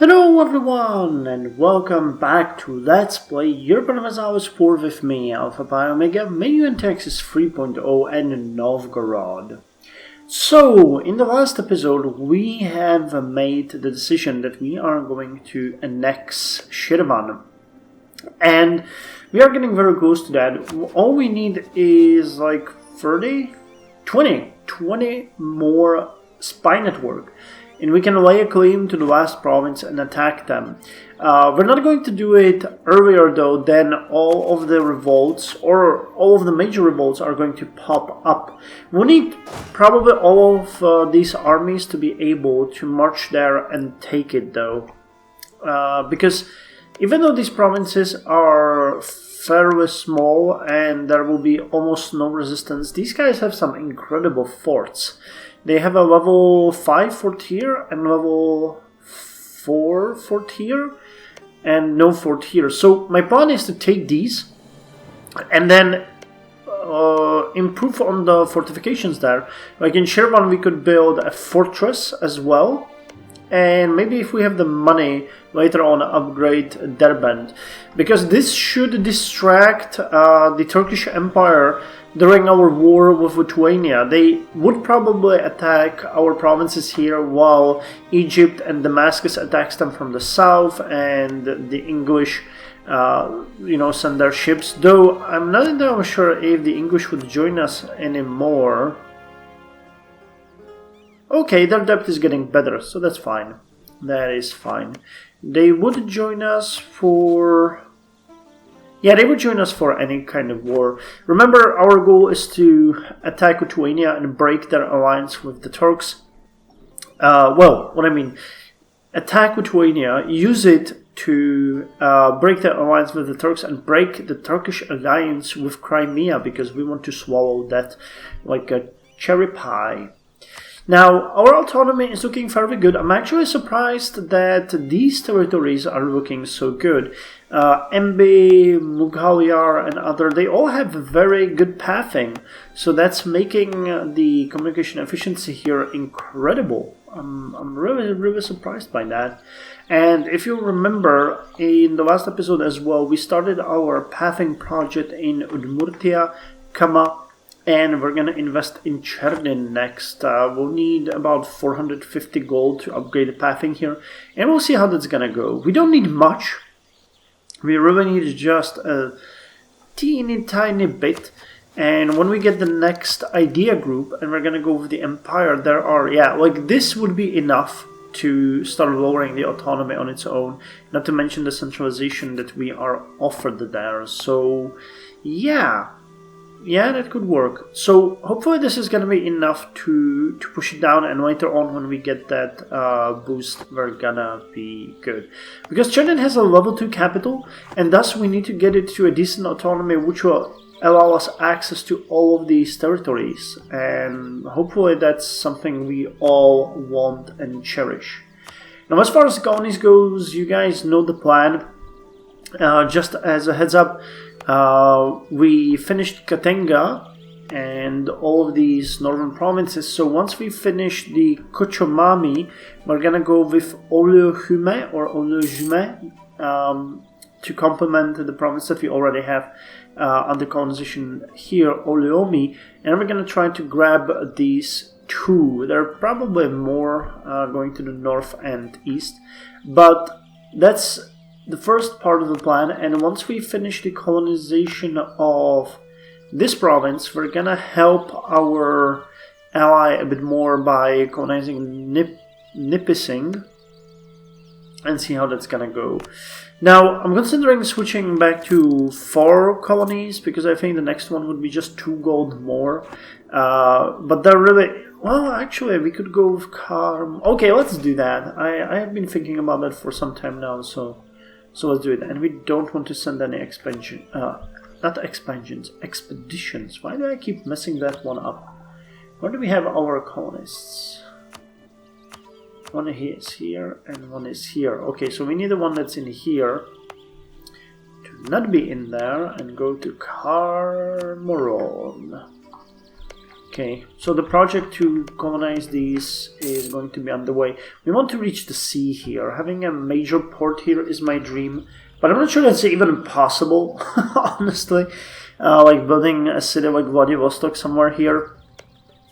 Hello everyone and welcome back to Let's Play Europa Universalis IV with me, Alpha Pi Omega, Meiou Taxes 3.0 and Novgorod. So, in the last episode we have made the decision that we are going to annex Shirvan. And we are getting very close to that. All we need is like 20 more spy network. And we can lay a claim to the last province and attack them. We're not going to do it earlier though than all of the revolts, or all of the major revolts are going to pop up. We need probably all of these armies to be able to march there and take it though. Because even though these provinces are fairly small and there will be almost no resistance, these guys have some incredible forts. They have a level 5 fort here and level 4 fort here and no fort here. So my plan is to take these and then improve on the fortifications there. Like in Shirvan we could build a fortress as well. And maybe if we have the money later on upgrade Derbent. Because this should distract the Turkish Empire during our war with Lithuania. They would probably attack our provinces here while Egypt and Damascus attacks them from the south, and the English send their ships. Though I'm not entirely sure if the English would join us anymore. Okay, their debt is getting better, so that's fine. That is fine. They would join us for... Yeah, they would join us for any kind of war. Remember, our goal is to attack Lithuania and break their alliance with the Turks. Attack Lithuania, use it to break their alliance with the Turks and break the Turkish alliance with Crimea, because we want to swallow that like a cherry pie. Now, our autonomy is looking very good. I'm actually surprised that these territories are looking so good. MB, Mughaliar and other, they all have very good pathing. So that's making the communication efficiency here incredible. I'm really surprised by that. And if you remember, in the last episode as well, we started our pathing project in Udmurtia, Kama, and we're gonna invest in Chernin next. We'll need about 450 gold to upgrade the pathing here, and we'll see how that's gonna go. We don't need much. We really need just a teeny tiny bit. And when we get the next idea group, and we're gonna go with the Empire, there are, this would be enough to start lowering the autonomy on its own, not to mention the centralization that we are offered there. So, yeah, that could work. So hopefully this is going to be enough to push it down, and later on when we get that boost we're gonna be good. Because Chernin has a level 2 capital, and thus we need to get it to a decent autonomy which will allow us access to all of these territories, and hopefully that's something we all want and cherish. Now as far as colonies goes, you guys know the plan. Just as a heads up, we finished Katenga and all of these northern provinces, so once we finish the Kochomami, we're gonna go with Olujume or Olujume to complement the province that we already have under colonization here, Oleomi, and we're gonna try to grab these two. There are probably more going to the north and east, but that's the first part of the plan. And once we finish the colonization of this province, we're gonna help our ally a bit more by colonizing Nipissing and see how that's gonna go. Now, I'm considering switching back to 4 colonies, because I think the next one would be just 2 gold more. But they're really... Well, actually, we could go with Karm. Okay, let's do that. I have been thinking about that for some time now, so let's do it. And we don't want to send any expeditions. Why do I keep messing that one up? Where do we have our colonists? One is here and one is here. Okay, so we need the one that's in here to not be in there and go to Carmoron. Okay, so the project to colonize these is going to be underway. We want to reach the sea here. Having a major port here is my dream, but I'm not sure that's even possible, honestly. Like building a city like Vladivostok somewhere here.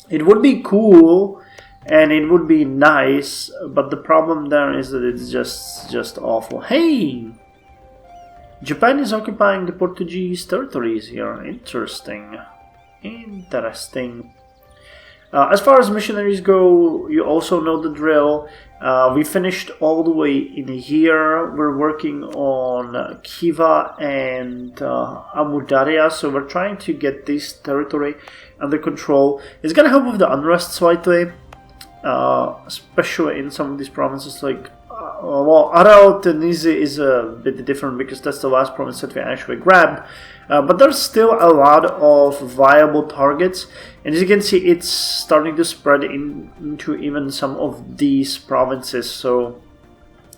It would be cool, and it would be nice, but the problem there is that it's just awful. Hey! Japan is occupying the Portuguese territories here. Interesting. Interesting. As far as missionaries go, you also know the drill. We finished all the way in here. We're working on Khiva and Amudarya, so we're trying to get this territory under control. It's gonna help with the unrest slightly, especially in some of these provinces like well, Arao Tunisie is a bit different because that's the last province that we actually grabbed. But there's still a lot of viable targets, and as you can see, it's starting to spread into even some of these provinces. So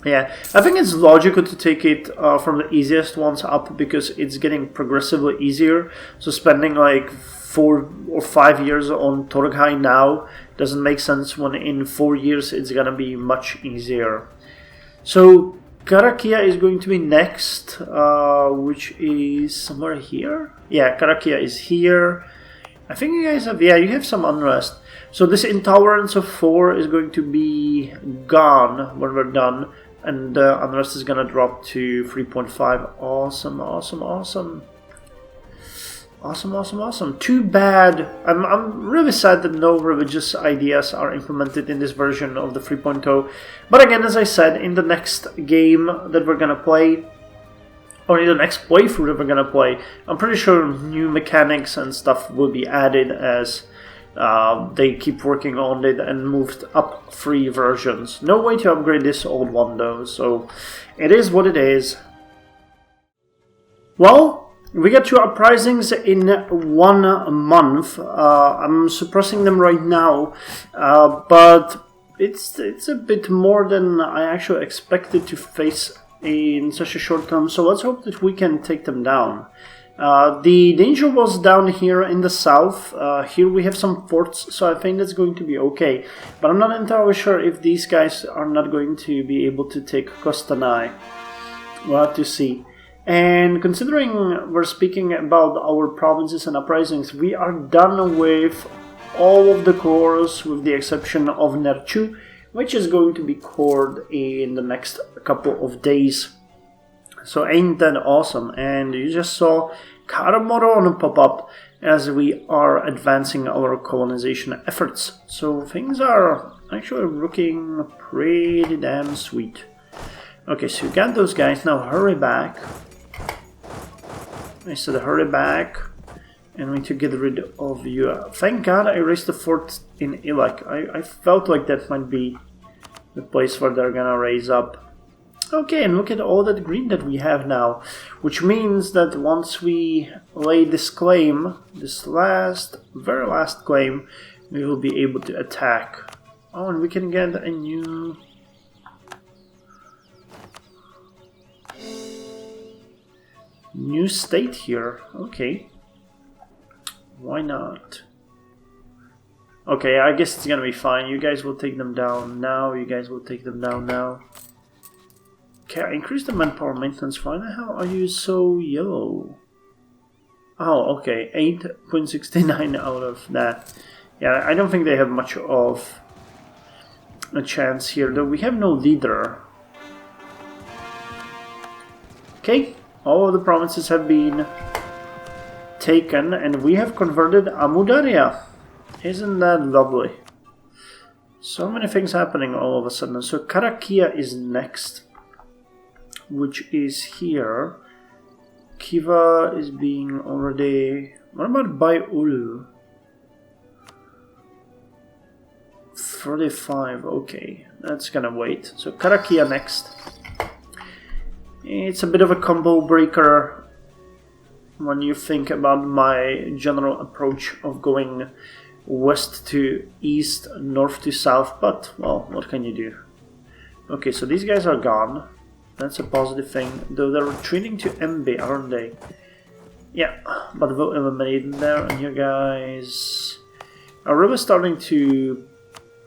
yeah, I think it's logical to take it from the easiest ones up because it's getting progressively easier. So spending like 4 or 5 years on Torghai now doesn't make sense when in 4 years it's gonna be much easier. So Karakia is going to be next, which is somewhere here. Yeah, Karakia is here. I think you guys have, yeah, you have some unrest. So this intolerance of 4 is going to be gone when we're done, and unrest is gonna drop to 3.5. Awesome, awesome, awesome. Awesome, awesome, awesome. Too bad. I'm really sad that no religious ideas are implemented in this version of the 3.0. But again, as I said, in the next game that we're gonna play, or in the next playthrough that we're gonna play, I'm pretty sure new mechanics and stuff will be added as they keep working on it and moved up 3 versions. No way to upgrade this old one though, so it is what it is. Well, we got 2 uprisings in 1 month. I'm suppressing them right now, but it's a bit more than I actually expected to face in such a short time. So let's hope that we can take them down. The danger was down here in the south. Here we have some forts, so I think that's going to be okay. But I'm not entirely sure if these guys are not going to be able to take Kostanai. We'll have to see. And considering we're speaking about our provinces and uprisings, we are done with all of the cores with the exception of Nerchu, which is going to be cored in the next couple of days. So ain't that awesome? And you just saw Karamoron pop up as we are advancing our colonization efforts. So things are actually looking pretty damn sweet. Okay, so you got those guys, now hurry back. I said hurry back, and we need to get rid of you. Thank God I raised the fort in Ilak. I felt like that might be the place where they're gonna raise up. Okay, and look at all that green that we have now, which means that once we lay this claim, this very last claim, we will be able to attack. Oh, and we can get a new state here. Okay, why not? Okay, I guess it's gonna be fine. You guys will take them down now. You guys will take them down now. Okay, I increased the manpower maintenance. Why the hell are you so yellow? Oh, okay, 8.69 out of that. Yeah, I don't think they have much of a chance here, though we have no leader. Okay. All of the provinces have been taken, and we have converted Amudarya. Isn't that lovely? So many things happening all of a sudden. So Karakia is next, which is here. Khiva is being already... What about Baiulu? 35, okay. That's gonna wait. So Karakia next. It's a bit of a combo breaker when you think about my general approach of going west to east, north to south, but, well, what can you do? Okay, so these guys are gone. That's a positive thing, though they're retreating to MB, aren't they? Yeah, but we'll eliminate them there, and you guys Aruba is starting to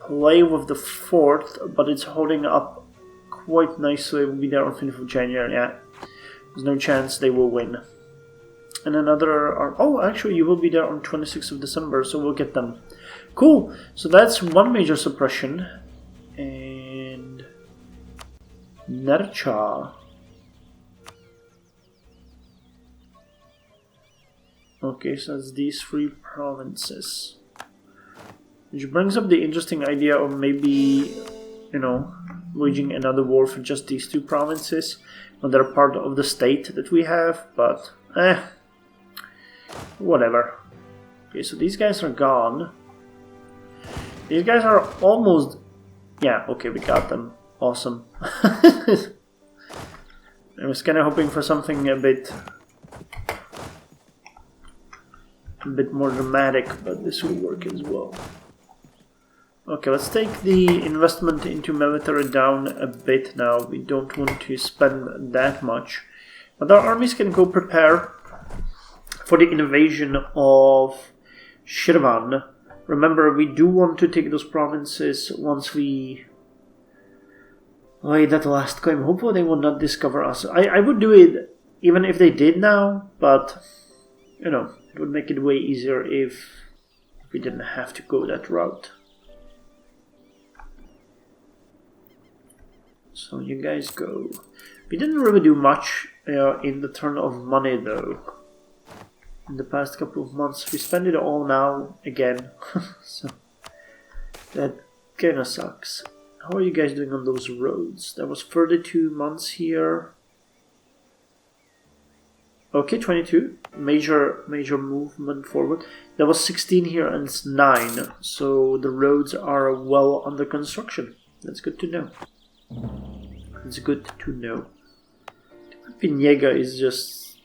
play with the 4th, but it's holding up quite nicely. We'll be there on 5th of January, yeah. There's no chance they will win. And another... Oh, actually, you will be there on 26th of December, so we'll get them. Cool! So that's one major suppression. And... Nercha. Okay, so that's these 3 provinces. Which brings up the interesting idea of maybe, you know, waging another war for just these 2 provinces. When they're part of the state that we have, but whatever. Okay, so these guys are gone. These guys are almost... Yeah, okay, we got them. Awesome. I was kind of hoping for something a bit more dramatic, but this will work as well. Okay, let's take the investment into military down a bit now. We don't want to spend that much. But our armies can go prepare for the invasion of Shirvan. Remember, we do want to take those provinces once we... that last claim. Hopefully they will not discover us. I would do it even if they did now, but, you know, it would make it way easier if we didn't have to go that route. So you guys go. We didn't really do much in the turn of money though. In the past couple of months, we spend it all now again. So that kinda sucks. How are you guys doing on those roads? That was 32 months here. Okay, 22. Major movement forward. That was 16 here and it's 9. So the roads are well under construction. That's good to know. It's good to know. Pinega is just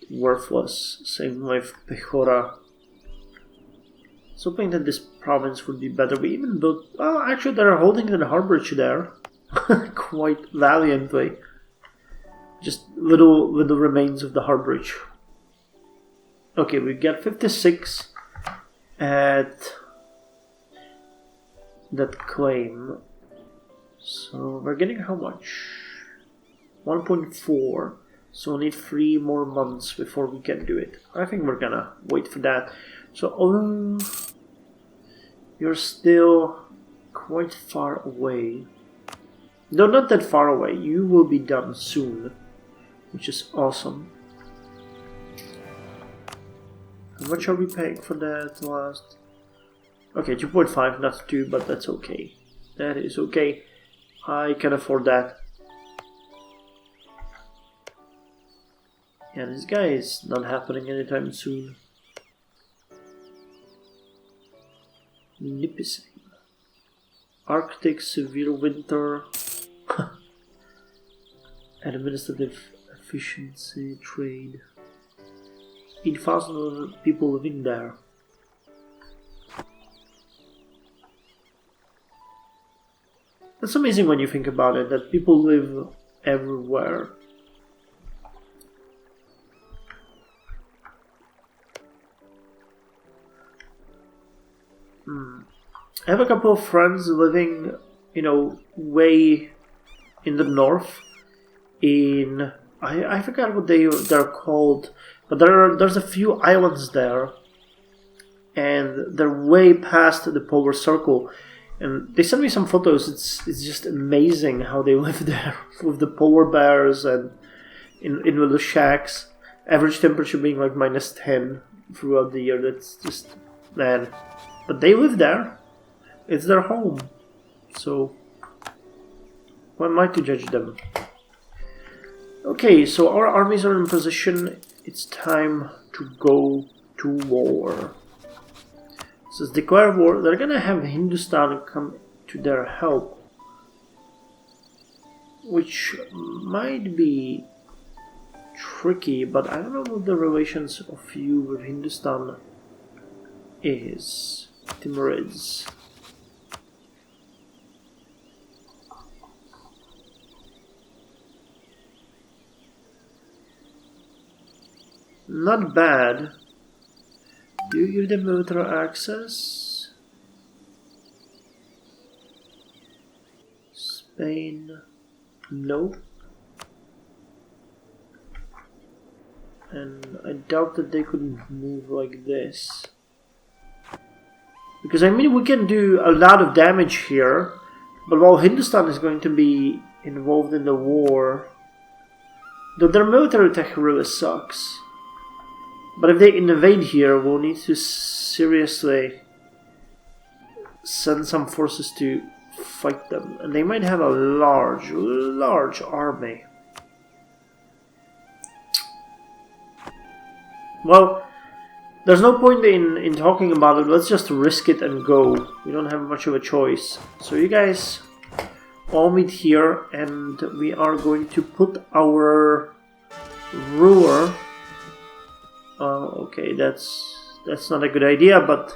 worthless. Same with Pechora. I was hoping that this province would be better. We even built... Oh, actually they're holding the harborage there. Quite valiantly. Just little remains of the harborage. Okay, we got 56 at that claim. So we're getting how much? 1.4. So we need 3 more months before we can do it. I think we're gonna wait for that. So you're still quite far away. No, not that far away. You will be done soon, which is awesome. How much are we paying for that last? Okay, 2.5, not 2, but that's okay. That is okay. I can afford that. Yeah, this guy is not happening anytime soon. Nipissing. Arctic severe winter. Administrative efficiency, trade. 8,000 people living there. That's amazing when you think about it, that people live everywhere. I have a couple of friends living, you know, way in the north. In I forgot what they're called, but there's a few islands there, and they're way past the polar circle. And they sent me some photos. It's just amazing how they live there with the polar bears and in little shacks. Average temperature being like -10 throughout the year. That's just, man. But they live there. It's their home. So who am I to judge them? Okay, so our armies are in position. It's time to go to war. So it's declare war. They're gonna have Hindustan come to their help, which might be tricky, but I don't know what the relations of you with Hindustan is. Timurids. Not bad. Do you give them military access? Spain, no. And I doubt that they could move like this. Because I mean, we can do a lot of damage here, but while Hindustan is going to be involved in the war, though their military tech really sucks. But if they invade here, we'll need to seriously send some forces to fight them. And they might have a large army. Well, there's no point in talking about it. Let's just risk it and go. We don't have much of a choice. So you guys all meet here, and we are going to put our ruler. Okay, that's not a good idea, but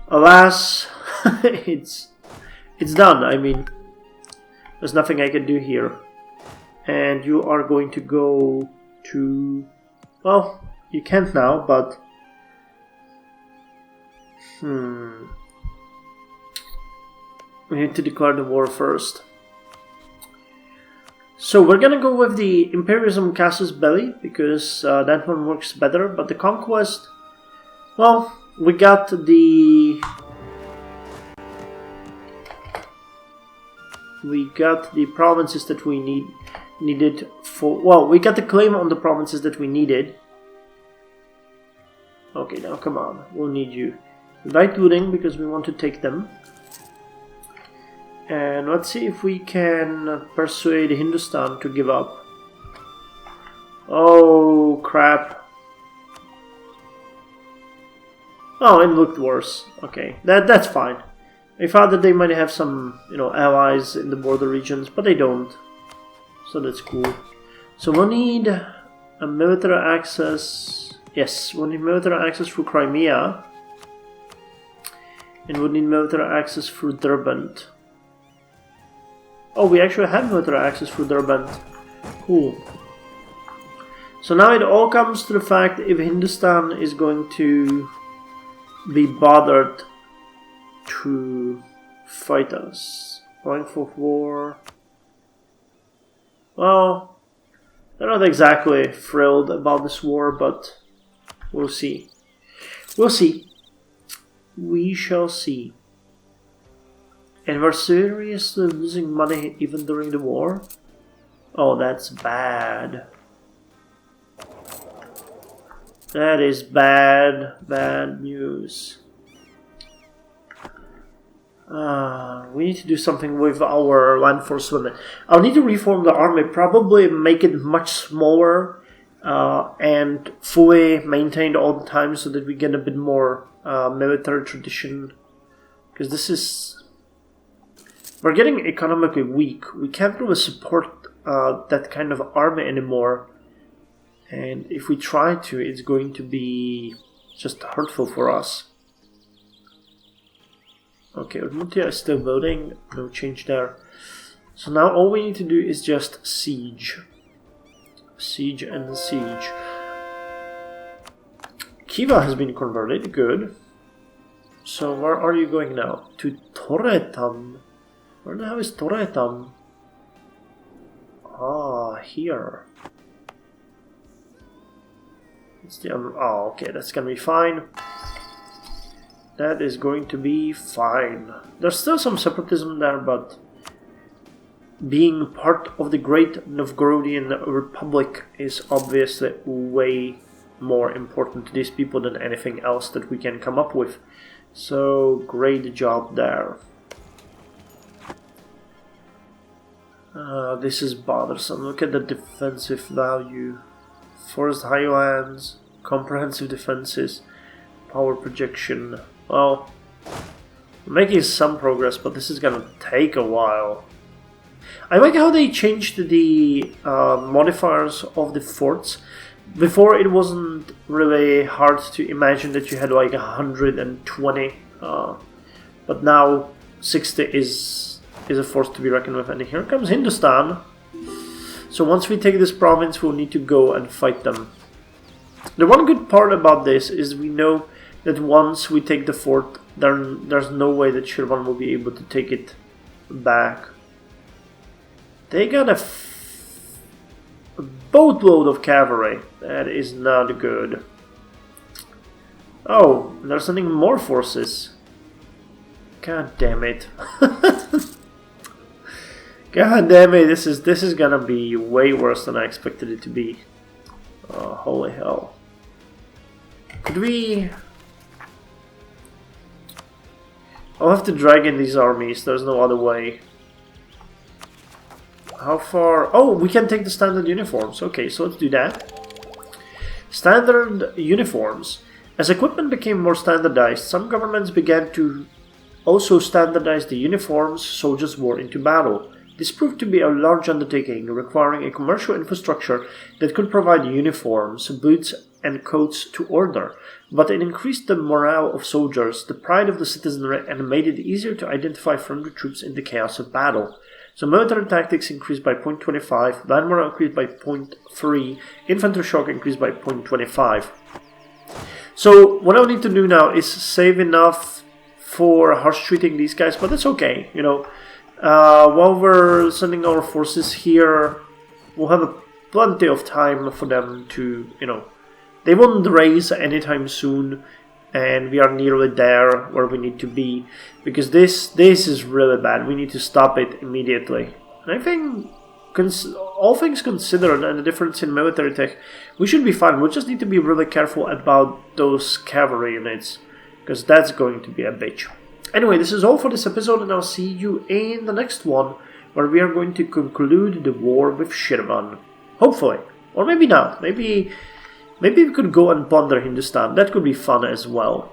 alas, it's done. I mean, there's nothing I can do here. And you are going to go to, well, you can't now, but we need to declare the war first. So we're gonna go with the Imperialism Casus Belli, because that one works better, but the Conquest, well, we got the provinces that we needed for, well, we got the claim on the provinces that we needed. Okay, now come on, we'll need you. Invite looting, because we want to take them. And let's see if we can persuade Hindustan to give up. Oh, crap. Oh, it looked worse. Okay, that's fine. I thought that they might have some, allies in the border regions, but they don't. So that's cool. So we'll need a military access. Yes, we'll need military access through Crimea. And we'll need military access through Derbent. Oh, we actually have military access through Derbent. Cool. So now it all comes to the fact if Hindustan is going to be bothered to fight us. Going for war. Well, they're not exactly thrilled about this war, but we'll see. We'll see. We shall see. And we're seriously losing money even during the war? Oh, that's bad. That is bad news. We need to do something with our land force women. I'll need to reform the army, probably make it much smaller and fully maintained all the time so that we get a bit more military tradition. Because this is... We're getting economically weak. We can't really support that kind of army anymore. And if we try to, it's going to be just hurtful for us. Okay, Udmurtia is still building. No change there. So now all we need to do is just siege. Siege and siege. Khiva has been converted. Good. So where are you going now? To Toretam. Where the hell is Toretam? Ah, here. It's the oh, okay, that's gonna be fine. That is going to be fine. There's still some separatism there, but being part of the great Novgorodian Republic is obviously way more important to these people than anything else that we can come up with. So, great job there. This is bothersome. Look at the defensive value. Forest highlands, comprehensive defenses, power projection. Well, we're making some progress, but this is gonna take a while. I like how they changed the modifiers of the forts. Before it wasn't really hard to imagine that you had like 120, but now 60 is a force to be reckoned with. And here comes Hindustan. So once we take this province, we'll need to go and fight them. The one good part about this is we know that once we take the fort, there's no way that Shirvan will be able to take it back. They got a boatload of cavalry. That is not good. Oh, they're sending more forces. God damn it. God damn it, this is gonna be way worse than I expected it to be. Oh, holy hell. Could we... I'll have to drag in these armies, there's no other way. How far... Oh, we can take the standard uniforms. Okay, so let's do that. Standard uniforms. As equipment became more standardized, some governments began to also standardize the uniforms soldiers wore into battle. This proved to be a large undertaking, requiring a commercial infrastructure that could provide uniforms, boots, and coats to order. But it increased the morale of soldiers, the pride of the citizenry, and made it easier to identify friendly troops in the chaos of battle. So military tactics increased by 0.25, land morale increased by 0.3, infantry shock increased by 0.25. So what I need to do now is save enough for harsh treating these guys, but that's okay, you know. While we're sending our forces here, we'll have plenty of time for them to, you know, they won't raise anytime soon, and we are nearly there where we need to be, because this is really bad. We need to stop it immediately. And I think, all things considered and the difference in military tech, we should be fine. We just need to be really careful about those cavalry units, because that's going to be a bitch. Anyway, this is all for this episode, and I'll see you in the next one, where we are going to conclude the war with Shirvan. Hopefully. Or maybe not. Maybe we could go and plunder Hindustan. That could be fun as well.